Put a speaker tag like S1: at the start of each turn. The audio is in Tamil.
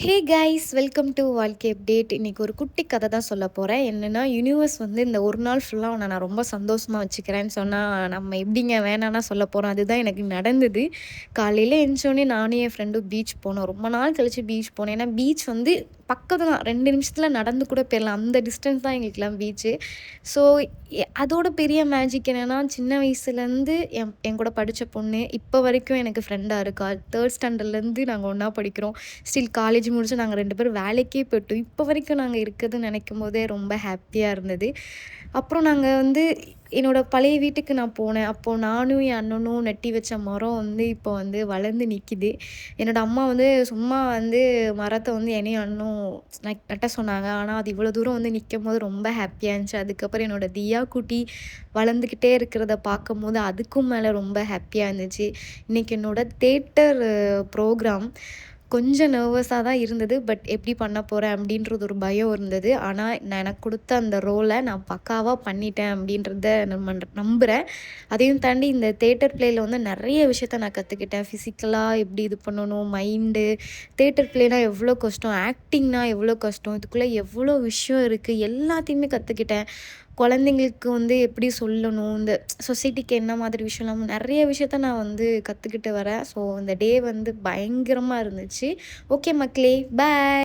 S1: ஹே கைஸ் வெல்கம் டு வாழ்க்கை அப்டேட். இன்றைக்கி ஒரு குட்டி கதை தான் சொல்ல போகிறேன். என்னென்னா யூனிவர்ஸ் வந்து இந்த ஒரு நாள் ஃபுல்லாக உன்னை நான் ரொம்ப சந்தோஷமாக வச்சுக்கிறேன்னு சொன்னால் நம்ம எப்படிங்க வேணான்னா சொல்ல போகிறோம். அதுதான் எனக்கு நடந்தது. காலையில் எழுந்தோடனே நானும் என் ஃப்ரெண்டும் பீச் போனோம். ரொம்ப நாள் கழித்து பீச் போனேன். ஏன்னா பீச் வந்து பக்கத்து தான், 2 நிமிஷத்தில் நடந்து கூட போயிடலாம். அந்த டிஸ்டன்ஸ் தான் எங்களுக்கெல்லாம் பீச்சு. ஸோ அதோட பெரிய மேஜிக் என்னென்னா, சின்ன வயசுலேருந்து என் கூட படித்த பொண்ணு இப்போ வரைக்கும் எனக்கு ஃப்ரெண்டாக இருக்கா. 3rd ஸ்டாண்டர்ட்லேருந்து நாங்கள் ஒன்றா படிக்கிறோம். ஸ்டில் காலேஜ் முடிச்சு நாங்கள் 2 பேரும் வேலைக்கே போய்ட்டோம். இப்போ வரைக்கும் நாங்கள் இருக்கிறதுன்னு நினைக்கும் போதே ரொம்ப ஹாப்பியாக இருந்தது. அப்புறம் நாங்கள் வந்து என்னோட பழைய வீட்டுக்கு நான் போனேன். அப்போது நானும் என் அண்ணனும் நட்டி வச்ச மரம் வந்து இப்போ வந்து வளர்ந்து நிற்கிது. என்னோட அம்மா வந்து சும்மா வந்து மரத்தை வந்து என்னையும் அண்ணனும் நட்ட சொன்னாங்க. ஆனால் அது இவ்வளோ தூரம் வந்து நிற்கும்போது ரொம்ப ஹாப்பியாக இருந்துச்சு. அதுக்கப்புறம் என்னோட தியா குட்டி வளர்ந்துக்கிட்டே இருக்கிறத பார்க்கும்போது அதுக்கும் மேலே ரொம்ப ஹாப்பியாக இருந்துச்சு. இன்றைக்கி என்னோட தேட்டர் ப்ரோக்ராம் கொஞ்சம் நர்வஸாக தான் இருந்தது. பட் எப்படி பண்ண போகிறேன் அப்படின்றது ஒரு பயம் இருந்தது. ஆனால் நான் எனக்கு கொடுத்த அந்த ரோலை நான் பக்காவாக பண்ணிட்டேன் அப்படின்றத நம்புகிறேன். அதையும் தாண்டி இந்த தேட்டர் பிளேயில் வந்து நிறைய விஷயத்த நான் கற்றுக்கிட்டேன். ஃபிசிக்கலாக எப்படி இது பண்ணணும், மைண்டு, தேட்டர் பிளேனா எவ்வளோ கஷ்டம், ஆக்டிங்னா எவ்வளோ கஷ்டம், இதுக்குள்ளே எவ்வளோ விஷயம் இருக்குது, எல்லாத்தையுமே கற்றுக்கிட்டேன். குழந்தைங்களுக்கு வந்து எப்படி சொல்லணும், இந்த சொசைட்டிக்கு என்ன மாதிரி விஷயம்லாம் நிறைய விஷயத்த நான் வந்து கற்றுக்கிட்டு வரேன். ஸோ இந்த டே வந்து பயங்கரமாக இருந்துச்சு. ஓகே மக்களே, பாய்.